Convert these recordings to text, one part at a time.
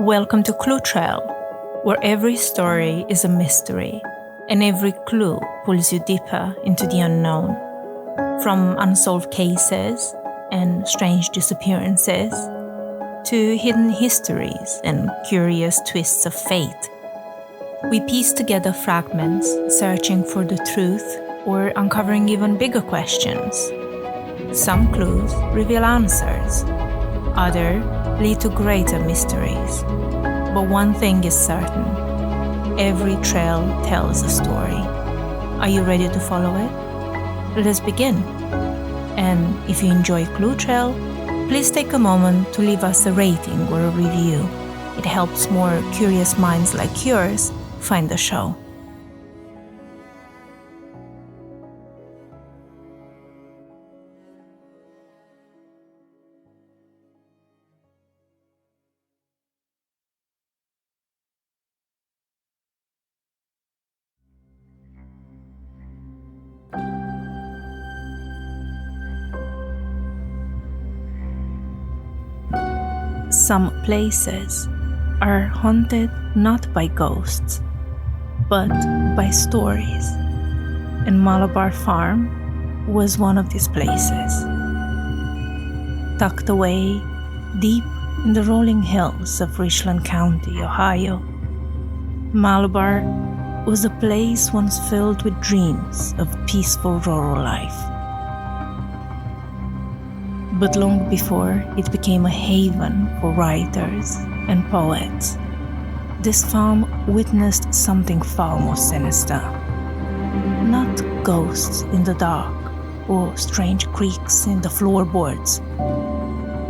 Welcome to Clue Trail, where every story is a mystery and every clue pulls you deeper into the unknown. From unsolved cases and strange disappearances to hidden histories and curious twists of fate, we piece together fragments, searching for the truth or uncovering even bigger questions. Some clues reveal answers, others lead to greater mysteries. But one thing is certain: every trail tells a story. Are you ready to follow it? Let us begin. And if you enjoy Clue Trail, please take a moment to leave us a rating or a review. It helps more curious minds like yours find the show. Some places are haunted not by ghosts, but by stories. And Malabar Farm was one of these places. Tucked away deep in the rolling hills of Richland County, Ohio, Malabar was a place once filled with dreams of peaceful rural life. But long before it became a haven for writers and poets, this farm witnessed something far more sinister. Not ghosts in the dark or strange creaks in the floorboards,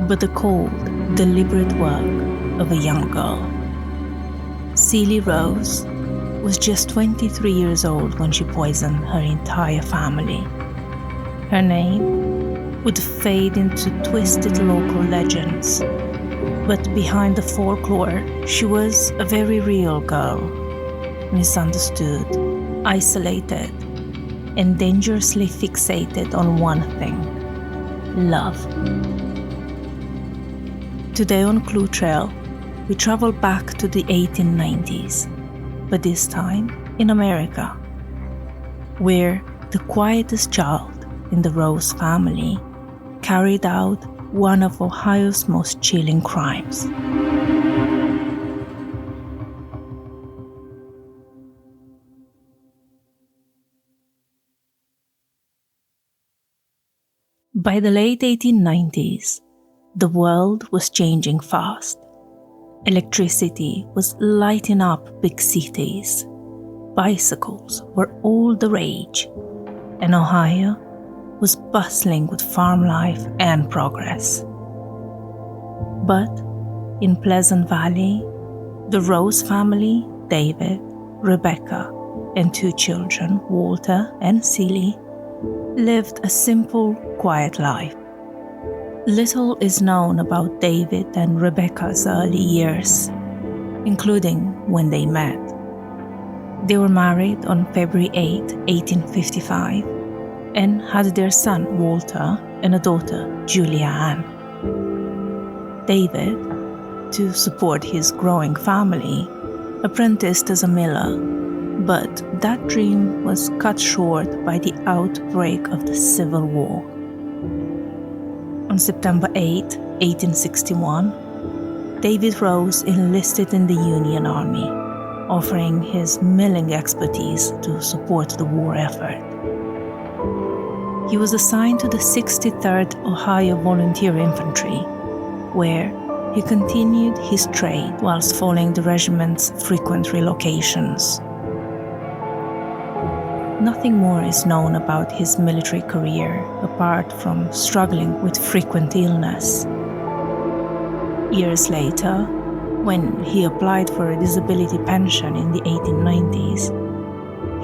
but the cold, deliberate work of a young girl. Ceely Rose was just 23 years old when she poisoned her entire family. Her name would fade into twisted local legends, but behind the folklore, she was a very real girl, misunderstood, isolated, and dangerously fixated on one thing: love. Today on Clue Trail, we travel back to the 1890s, but this time in America, where the quietest child in the Rose family carried out one of Ohio's most chilling crimes. By the late 1890s, the world was changing fast. Electricity was lighting up big cities. Bicycles were all the rage, and Ohio was bustling with farm life and progress. But in Pleasant Valley, the Rose family, David, Rebecca, and two children, Walter and Ceely, lived a simple, quiet life. Little is known about David and Rebecca's early years, including when they met. They were married on February 8, 1855, and had their son Walter and a daughter, Julia Ann. David, to support his growing family, apprenticed as a miller, but that dream was cut short by the outbreak of the Civil War. On September 8, 1861, David Rose enlisted in the Union Army, offering his milling expertise to support the war effort. He was assigned to the 63rd Ohio Volunteer Infantry, where he continued his trade whilst following the regiment's frequent relocations. Nothing more is known about his military career apart from struggling with frequent illness. Years later, when he applied for a disability pension in the 1890s,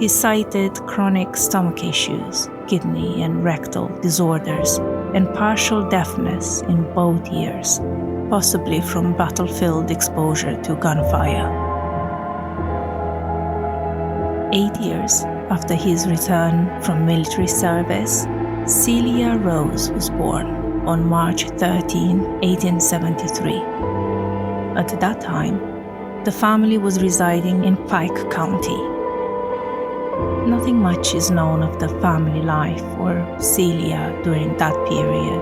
he cited chronic stomach issues, kidney and rectal disorders, and partial deafness in both ears, possibly from battlefield exposure to gunfire. 8 years after his return from military service, Ceely Rose was born on March 13, 1873. At that time, the family was residing in Pike County. Nothing much is known of the family life or Celia during that period.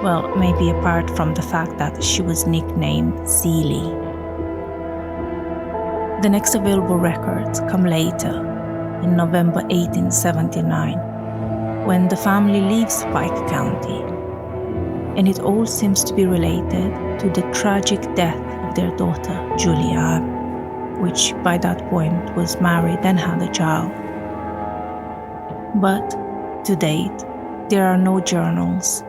Well, maybe apart from the fact that she was nicknamed Ceely. The next available records come later, in November 1879, when the family leaves Pike County, and it all seems to be related to the tragic death of their daughter, Julianne, which by that point was married and had a child. But to date, there are no journals,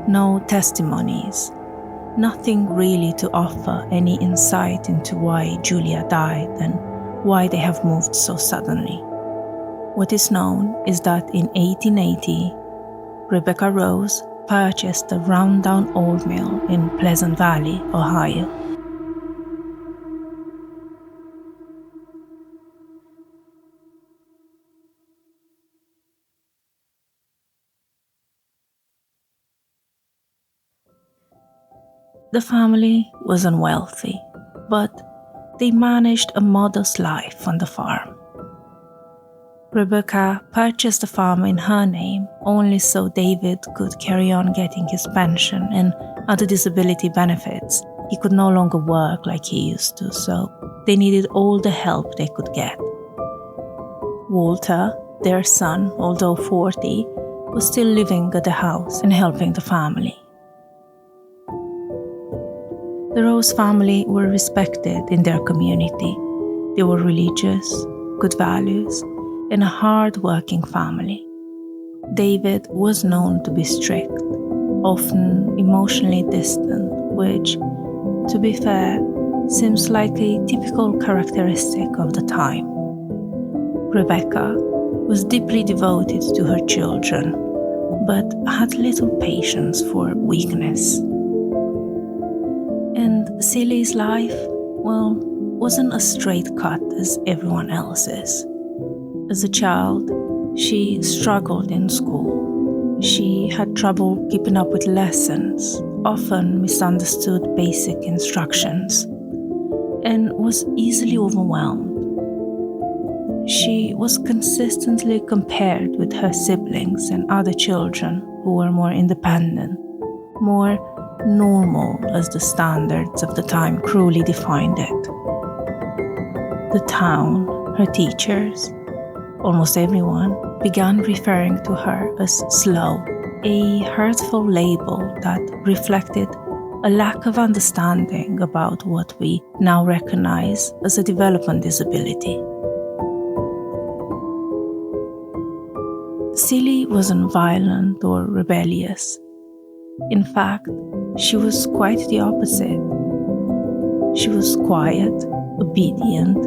no testimonies, nothing really to offer any insight into why Julia died and why they have moved so suddenly. What is known is that in 1880, Rebecca Rose purchased a rundown old mill in Pleasant Valley, Ohio. The family wasn't wealthy, but they managed a modest life on the farm. Rebecca purchased the farm in her name only so David could carry on getting his pension and other disability benefits. He could no longer work like he used to, so they needed all the help they could get. Walter, their son, although 40, was still living at the house and helping the family. The Rose family were respected in their community. They were religious, good values, and a hard-working family. David was known to be strict, often emotionally distant, which, to be fair, seems like a typical characteristic of the time. Rebecca was deeply devoted to her children, but had little patience for weakness. And Ceely's life, well, wasn't as straight cut as everyone else's. As a child, she struggled in school. She had trouble keeping up with lessons, often misunderstood basic instructions, and was easily overwhelmed. She was consistently compared with her siblings and other children who were more independent, more normal as the standards of the time cruelly defined it. The town, her teachers, almost everyone began referring to her as slow, a hurtful label that reflected a lack of understanding about what we now recognize as a development disability. Ceely wasn't violent or rebellious. In fact, she was quite the opposite. She was quiet, obedient,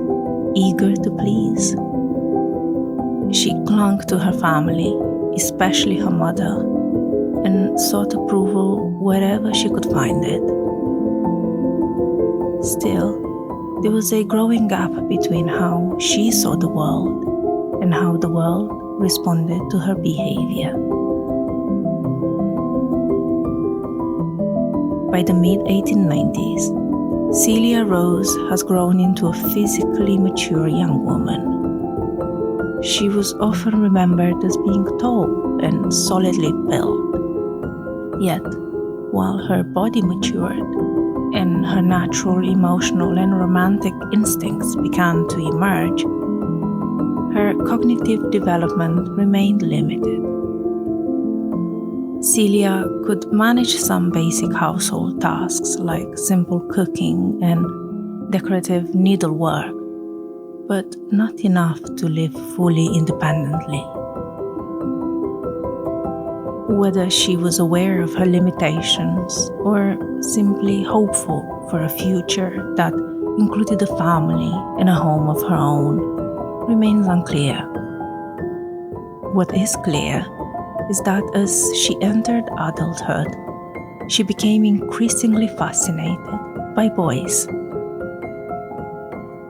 eager to please. She clung to her family, especially her mother, and sought approval wherever she could find it. Still, there was a growing gap between how she saw the world and how the world responded to her behavior. By the mid-1890s, Ceely Rose has grown into a physically mature young woman. She was often remembered as being tall and solidly built. Yet, while her body matured and her natural emotional and romantic instincts began to emerge, her cognitive development remained limited. Celia could manage some basic household tasks like simple cooking and decorative needlework, but not enough to live fully independently. Whether she was aware of her limitations or simply hopeful for a future that included a family and a home of her own remains unclear. What is clear is that as she entered adulthood, she became increasingly fascinated by boys.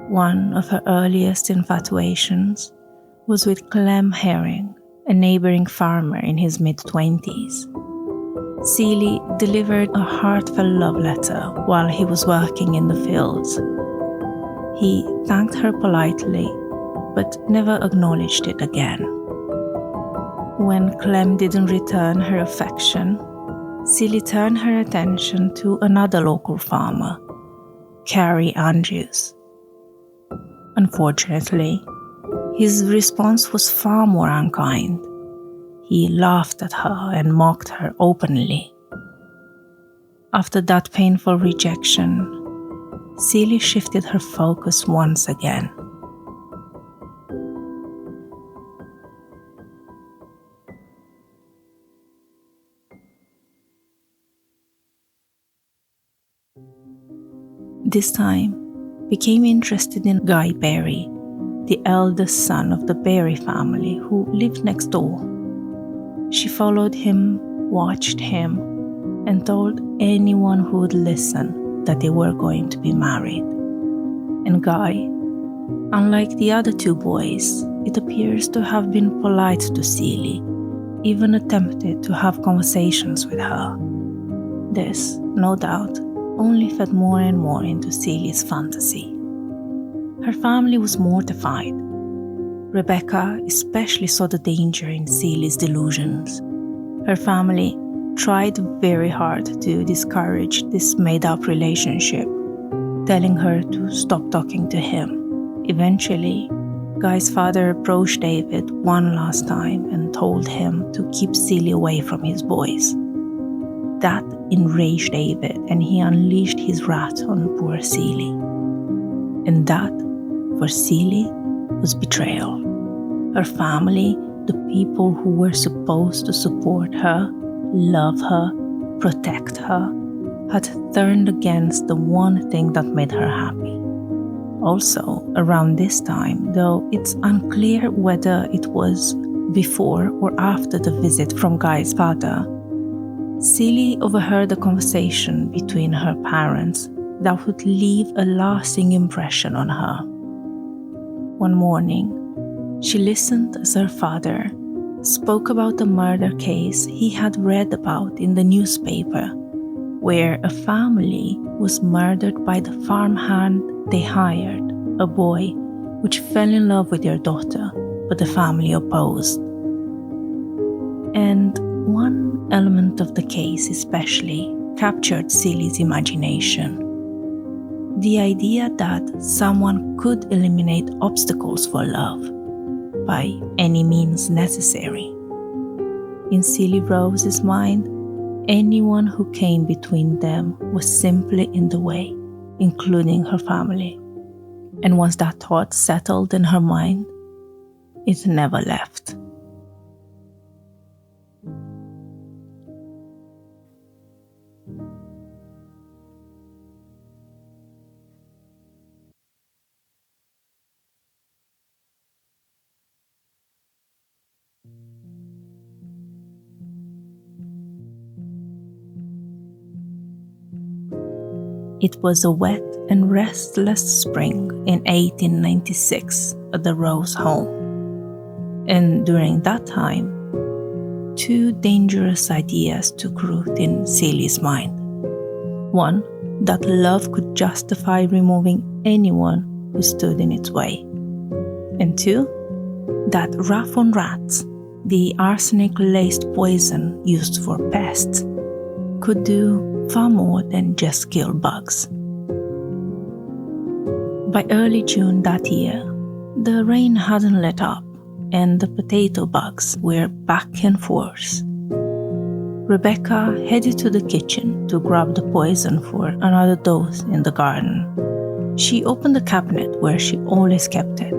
One of her earliest infatuations was with Clem Herring, a neighboring farmer in his mid-20s. Ceely delivered a heartfelt love letter while he was working in the fields. He thanked her politely, but never acknowledged it again. When Clem didn't return her affection, Ceely turned her attention to another local farmer, Carrie Andrews. Unfortunately, his response was far more unkind. He laughed at her and mocked her openly. After that painful rejection, Ceely shifted her focus once again. This time, became interested in Guy Berry, the eldest son of the Berry family who lived next door. She followed him, watched him, and told anyone who would listen that they were going to be married. And Guy, unlike the other two boys, it appears to have been polite to Ceely, even attempted to have conversations with her. This, no doubt, only fed more and more into Ceely's fantasy. Her family was mortified. Rebecca especially saw the danger in Ceely's delusions. Her family tried very hard to discourage this made-up relationship, telling her to stop talking to him. Eventually, Guy's father approached David one last time and told him to keep Ceely away from his boys. That enraged David, and he unleashed his wrath on poor Ceely. And that, for Ceely, was betrayal. Her family, the people who were supposed to support her, love her, protect her, had turned against the one thing that made her happy. Also, around this time, though it's unclear whether it was before or after the visit from Guy's father, Ceely overheard a conversation between her parents that would leave a lasting impression on her. One morning, she listened as her father spoke about a murder case he had read about in the newspaper, where a family was murdered by the farmhand they hired, a boy which fell in love with their daughter, but the family opposed. And one element of the case especially captured Ceely's imagination. The idea that someone could eliminate obstacles for love by any means necessary. In Ceely Rose's mind, anyone who came between them was simply in the way, including her family. And once that thought settled in her mind, it never left. It was a wet and restless spring in 1896 at the Rose home. And during that time, two dangerous ideas took root in Ceely's mind. One, that love could justify removing anyone who stood in its way. And two, that rough on rats, the arsenic-laced poison used for pests, could do far more than just kill bugs. By early June that year, the rain hadn't let up and the potato bugs were back in force. Rebecca headed to the kitchen to grab the poison for another dose in the garden. She opened the cabinet where she always kept it,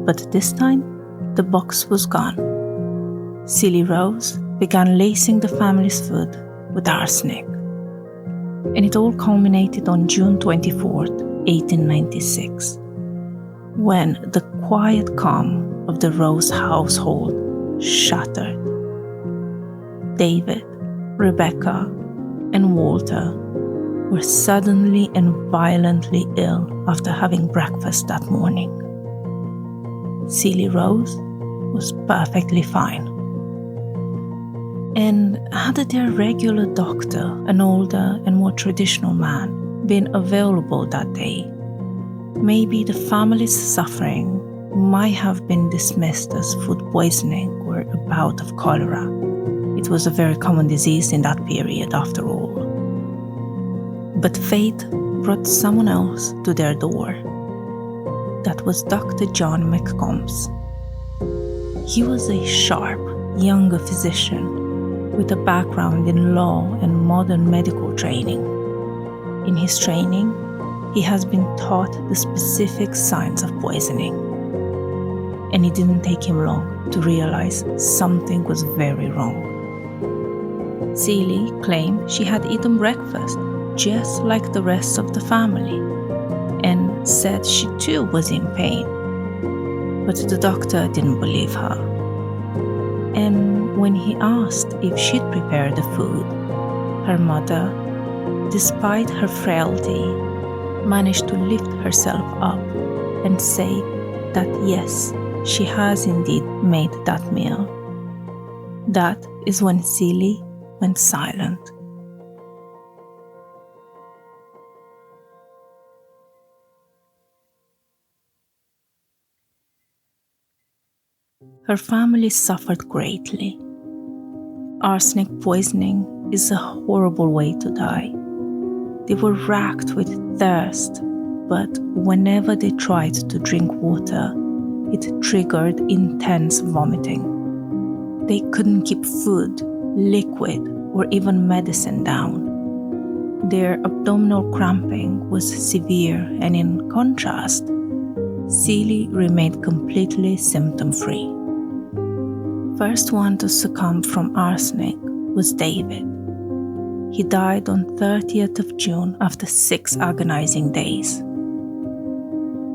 but this time the box was gone. Ceely Rose began lacing the family's food with arsenic. And it all culminated on June 24th, 1896, when the quiet calm of the Rose household shattered. David, Rebecca, and Walter were suddenly and violently ill after having breakfast that morning. Ceely Rose was perfectly fine. And had their regular doctor, an older and more traditional man, been available that day, maybe the family's suffering might have been dismissed as food poisoning or a bout of cholera. It was a very common disease in that period, after all. But fate brought someone else to their door. That was Dr. John McCombs. He was a sharp, younger physician with a background in law and modern medical training. In his training, he has been taught the specific signs of poisoning. And it didn't take him long to realize something was very wrong. Ceely claimed she had eaten breakfast just like the rest of the family, and said she too was in pain. But the doctor didn't believe her. And when he asked if she'd prepared the food, her mother, despite her frailty, managed to lift herself up and say that yes, she has indeed made that meal. That is when Ceely went silent. Her family suffered greatly. Arsenic poisoning is a horrible way to die. They were racked with thirst, but whenever they tried to drink water, it triggered intense vomiting. They couldn't keep food, liquid, or even medicine down. Their abdominal cramping was severe, and in contrast, Ceely remained completely symptom-free. First one to succumb from arsenic was David. He died on 30th of June after 6 agonizing days.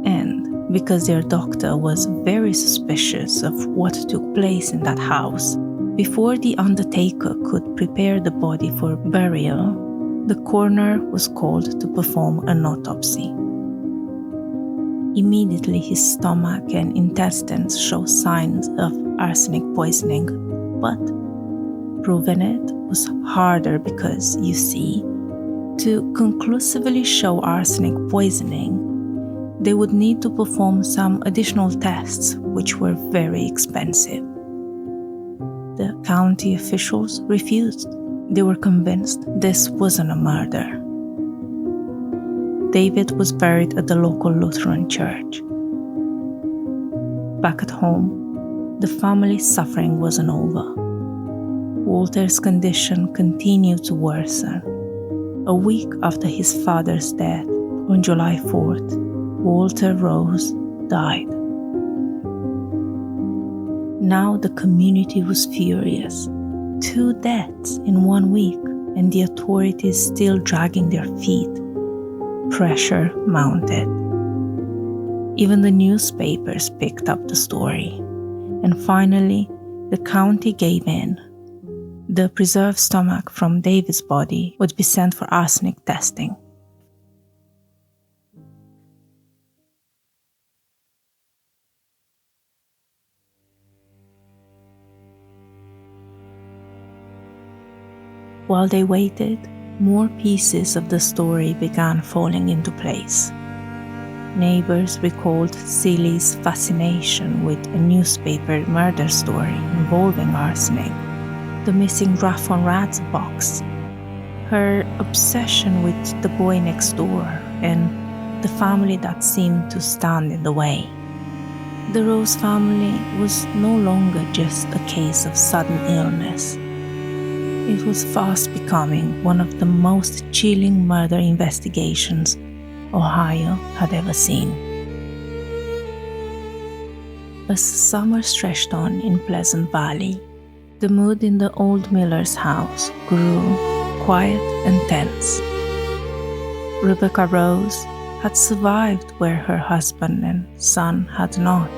And because their doctor was very suspicious of what took place in that house, before the undertaker could prepare the body for burial, the coroner was called to perform an autopsy. Immediately his stomach and intestines show signs of arsenic poisoning, but proving it was harder because, you see, to conclusively show arsenic poisoning, they would need to perform some additional tests, which were very expensive. The county officials refused. They were convinced this wasn't a murder. David was buried at the local Lutheran church. Back at home, the family's suffering wasn't over. Walter's condition continued to worsen. A week after his father's death, on July 4th, Walter Rose died. Now the community was furious. 2 deaths in 1 week, and the authorities still dragging their feet. Pressure mounted. Even the newspapers picked up the story. And finally, the county gave in. The preserved stomach from David's body would be sent for arsenic testing. While they waited, more pieces of the story began falling into place. Neighbours recalled Ceely's fascination with a newspaper murder story involving arsenic, the missing Raff-on-Rats box, her obsession with the boy next door, and the family that seemed to stand in the way. The Rose family was no longer just a case of sudden illness. It was fast becoming one of the most chilling murder investigations Ohio had ever seen. As summer stretched on in Pleasant Valley, the mood in the old miller's house grew quiet and tense. Rebecca Rose had survived where her husband and son had not.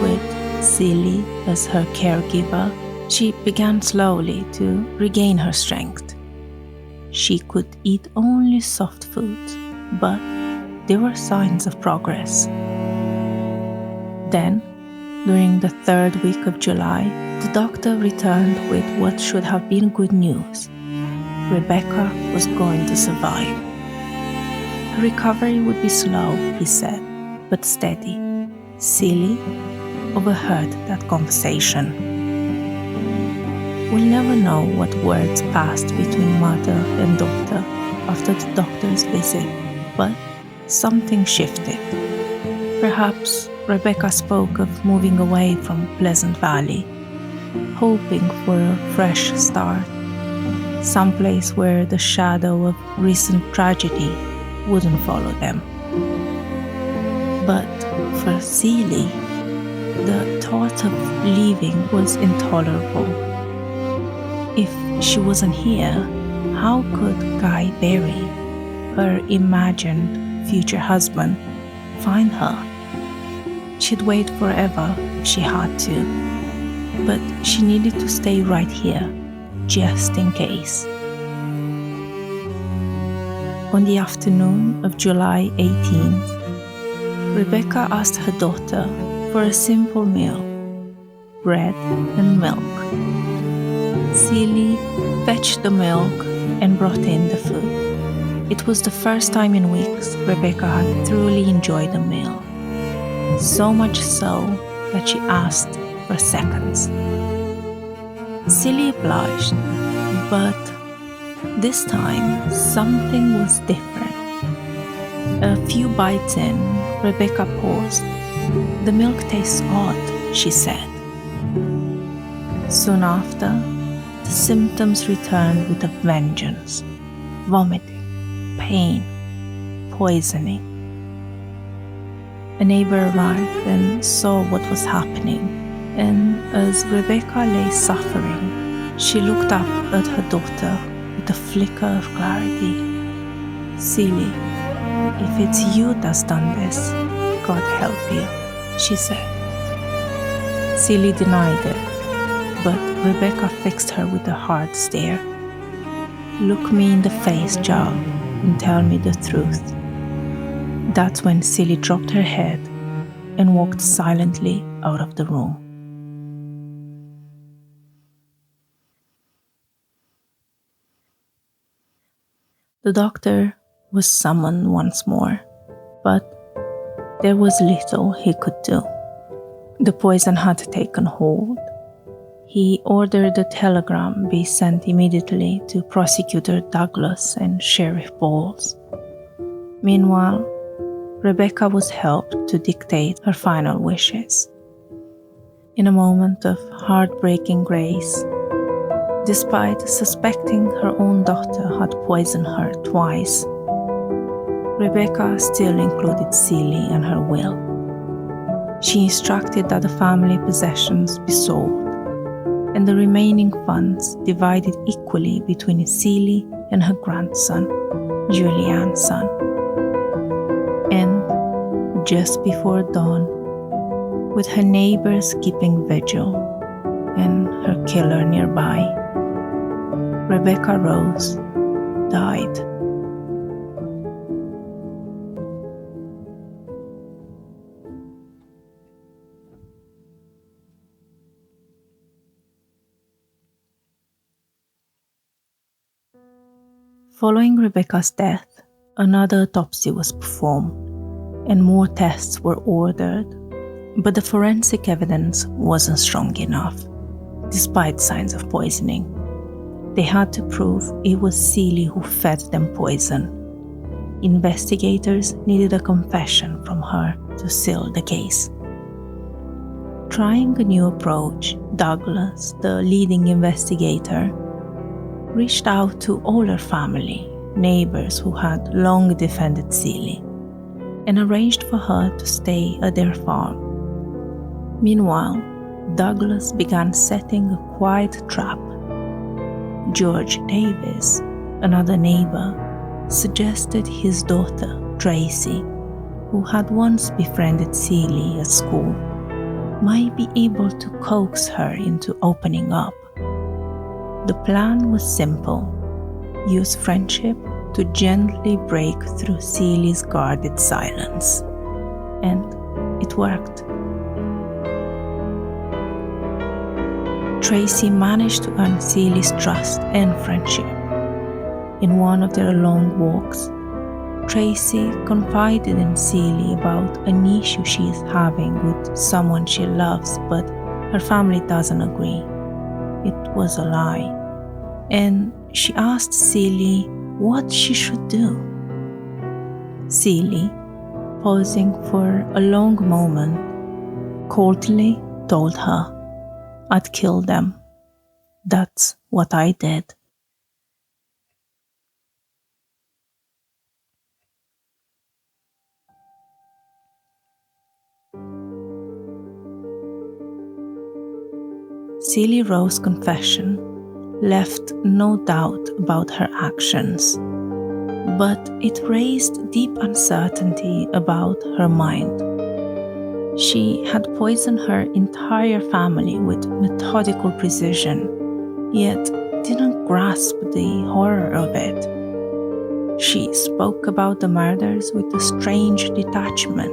With Ceely as her caregiver, she began slowly to regain her strength. She could eat only soft foods, but there were signs of progress. Then, during the 3rd week of July, the The doctor returned with what should have been good news. Rebecca was going to survive. Her recovery would be slow, he said, but steady. Ceely overheard that conversation. We'll never know what words passed between mother and daughter after the doctor's visit, but something shifted. Perhaps Rebecca spoke of moving away from Pleasant Valley, hoping for a fresh start, someplace where the shadow of recent tragedy wouldn't follow them. But for Ceely, the thought of leaving was intolerable. If she wasn't here, how could Guy Berry, her imagined future husband, find her? She'd wait forever if she had to, but she needed to stay right here, just in case. On the afternoon of July 18th, Rebecca asked her daughter for a simple meal, bread and milk. Ceely fetched the milk and brought in the food. It was the first time in weeks Rebecca had truly enjoyed a meal, so much so that she asked for seconds. Ceely obliged, but this time something was different. A few bites in, Rebecca paused. "The milk tastes odd," she said. Soon after, the symptoms returned with a vengeance: vomiting, pain, poisoning. A neighbor arrived and saw what was happening, and as Rebecca lay suffering, she looked up at her daughter with a flicker of clarity. "Ceely, if it's you that's done this, God help you," she said. Ceely denied it, but Rebecca fixed her with a hard stare. "Look me in the face, child, and tell me the truth." That's when Ceely dropped her head and walked silently out of the room. The doctor was summoned once more, but there was little he could do. The poison had taken hold. He ordered a telegram be sent immediately to Prosecutor Douglas and Sheriff Bowles. Meanwhile, Rebecca was helped to dictate her final wishes. In a moment of heartbreaking grace, despite suspecting her own daughter had poisoned her twice, Rebecca still included Ceely in her will. She instructed that the family possessions be sold, and the remaining funds divided equally between Ceely and her grandson, Julian's son. And just before dawn, with her neighbors keeping vigil and her killer nearby, Rebecca Rose died. Following Rebecca's death, another autopsy was performed and more tests were ordered, but the forensic evidence wasn't strong enough, despite signs of poisoning. They had to prove it was Ceely who fed them poison. Investigators needed a confession from her to seal the case. Trying a new approach, Douglas, the leading investigator, reached out to all her family, neighbors who had long defended Ceely, and arranged for her to stay at their farm. Meanwhile, Douglas began setting a quiet trap. George Davis, another neighbor, suggested his daughter, Tracy, who had once befriended Ceely at school, might be able to coax her into opening up. The plan was simple: use friendship to gently break through Ceely's guarded silence. And it worked. Tracy managed to earn Ceely's trust and friendship. In one of their long walks, Tracy confided in Ceely about an issue she is having with someone she loves, but her family doesn't agree. It was a lie. And she asked Ceely what she should do. Ceely, pausing for a long moment, coldly told her, "I'd kill them. That's what I did." Ceely Rose's confession left no doubt about her actions, but it raised deep uncertainty about her mind. She had poisoned her entire family with methodical precision, yet didn't grasp the horror of it. She spoke about the murders with a strange detachment,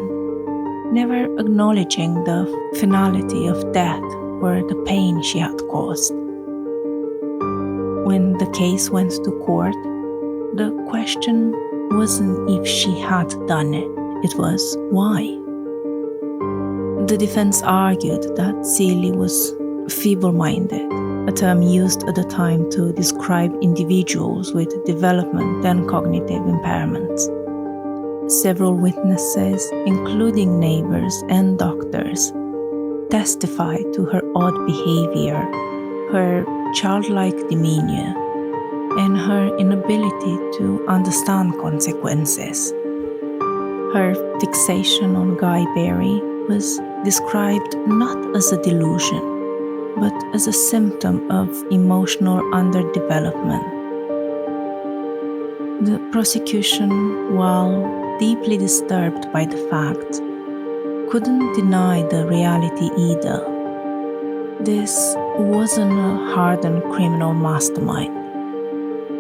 never acknowledging the finality of death or the pain she had caused. When the case went to court, the question wasn't if she had done it, it was why. The defense argued that Ceely was feeble-minded, a term used at the time to describe individuals with developmental and cognitive impairments. Several witnesses, including neighbours and doctors, testified to her odd behavior, her childlike demeanor, and her inability to understand consequences. Her fixation on Guy Berry was described not as a delusion, but as a symptom of emotional underdevelopment. The prosecution, while deeply disturbed by the fact, couldn't deny the reality either. This wasn't a hardened criminal mastermind.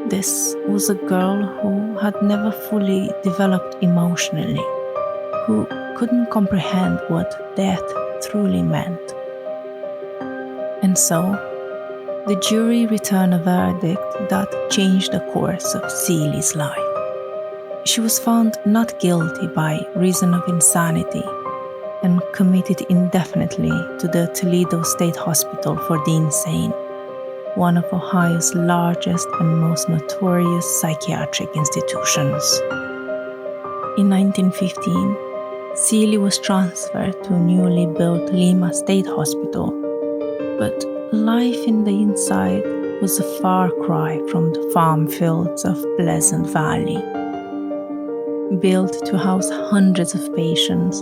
This was a girl who had never fully developed emotionally, who couldn't comprehend what death truly meant. And so, the jury returned a verdict that changed the course of Ceely's life. She was found not guilty by reason of insanity and committed indefinitely to the Toledo State Hospital for the Insane, one of Ohio's largest and most notorious psychiatric institutions. In 1915, Ceely was transferred to newly built Lima State Hospital, but life in the inside was a far cry from the farm fields of Pleasant Valley. Built to house hundreds of patients,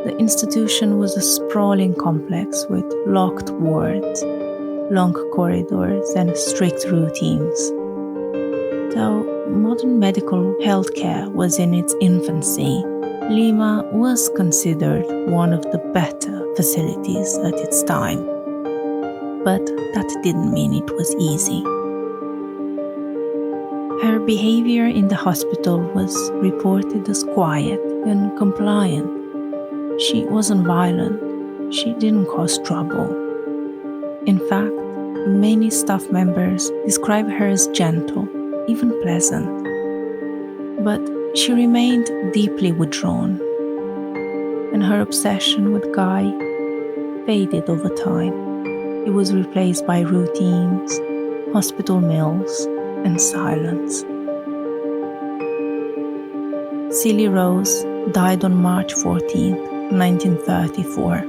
the institution was a sprawling complex with locked wards, long corridors, and strict routines. Though modern medical healthcare was in its infancy, Lima was considered one of the better facilities at its time. But that didn't mean it was easy. Her behavior in the hospital was reported as quiet and compliant. She wasn't violent. She didn't cause trouble. In fact, many staff members describe her as gentle, even pleasant. But she remained deeply withdrawn, and her obsession with Guy faded over time. It was replaced by routines, hospital meals, and silence. Ceely Rose died on March 14, 1934,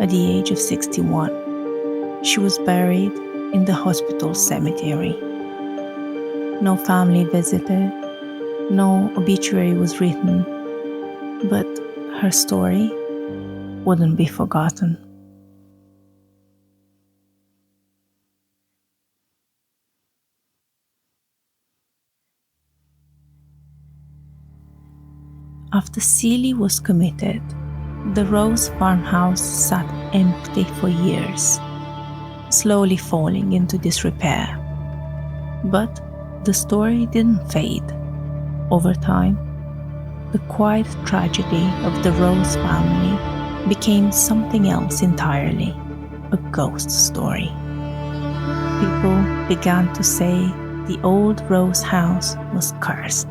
at the age of 61. She was buried in the hospital cemetery. No family visited, no obituary was written, but her story wouldn't be forgotten. After Ceely was committed, the Rose farmhouse sat empty for years, slowly falling into disrepair. But the story didn't fade. Over time, the quiet tragedy of the Rose family became something else entirely. a ghost story. People began to say the old Rose house was cursed,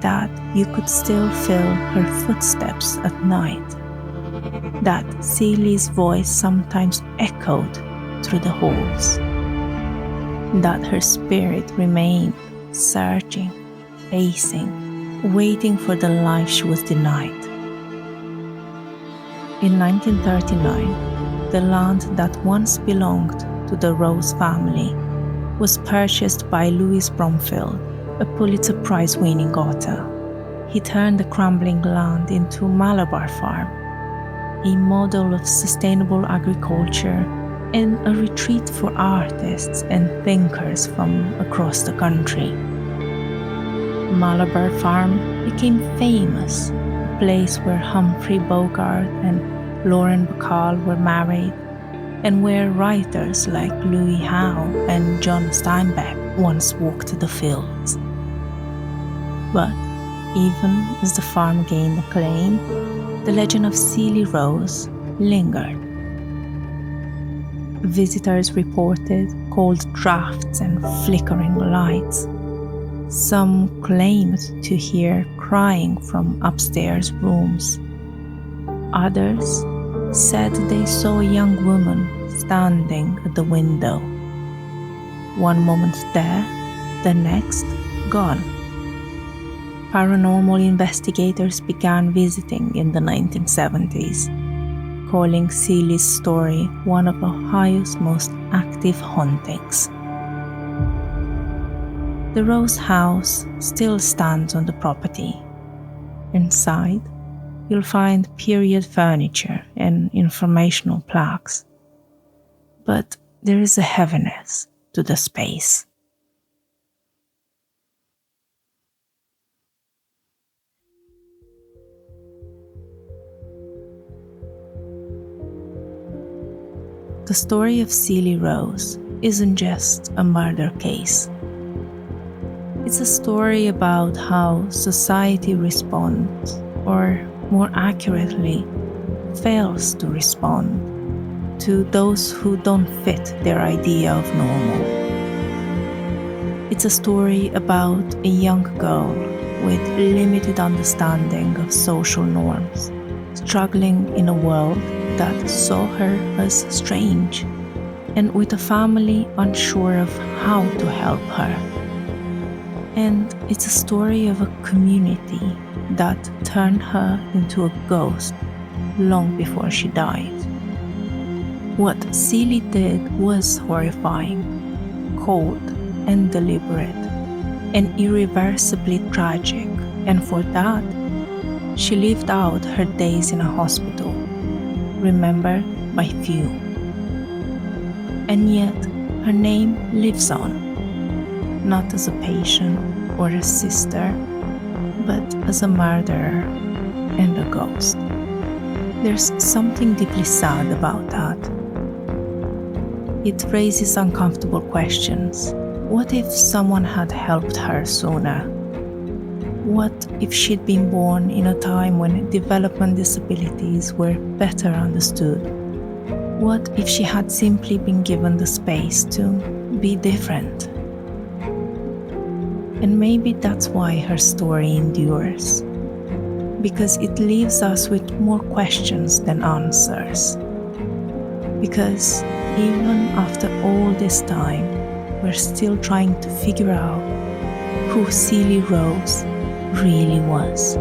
that you could still feel her footsteps at night, that Ceely's voice sometimes echoed through the halls, that her spirit remained searching, pacing, waiting for the life she was denied. In 1939, the land that once belonged to the Rose family was purchased by Louis Bromfield, a Pulitzer Prize-winning author. He turned the crumbling land into Malabar Farm, a model of sustainable agriculture and a retreat for artists and thinkers from across the country. Malabar Farm became famous, a place where Humphrey Bogart and Lauren Bacall were married, and where writers like Louis Howe and John Steinbeck once walked the fields. But even as the farm gained acclaim, the legend of Ceely Rose lingered. Visitors reported cold drafts and flickering lights. Some claimed to hear crying from upstairs rooms. Others said they saw a young woman standing at the window. One moment there, the next gone. Paranormal investigators began visiting in the 1970s, calling Ceely's story one of Ohio's most active hauntings. The Rose house still stands on the property. Inside, you'll find period furniture and informational plaques. But there is a heaviness to the space. The story of Ceely Rose isn't just a murder case. It's a story about how society responds, or more accurately, fails to respond, to those who don't fit their idea of normal. It's a story about a young girl with limited understanding of social norms, struggling in a world that saw her as strange, and with a family unsure of how to help her. And it's a story of a community that turned her into a ghost long before she died. What Ceely did was horrifying, cold and deliberate, and irreversibly tragic, and for that, she lived out her days in a hospital, remembered by few. And yet, her name lives on, not as a patient or a sister, but as a murderer and a ghost. There's something deeply sad about that. It raises uncomfortable questions. What if someone had helped her sooner? What if she'd been born in a time when development disabilities were better understood? What if she had simply been given the space to be different? And maybe that's why her story endures, because it leaves us with more questions than answers. Because even after all this time, we're still trying to figure out who Ceely Rose really was.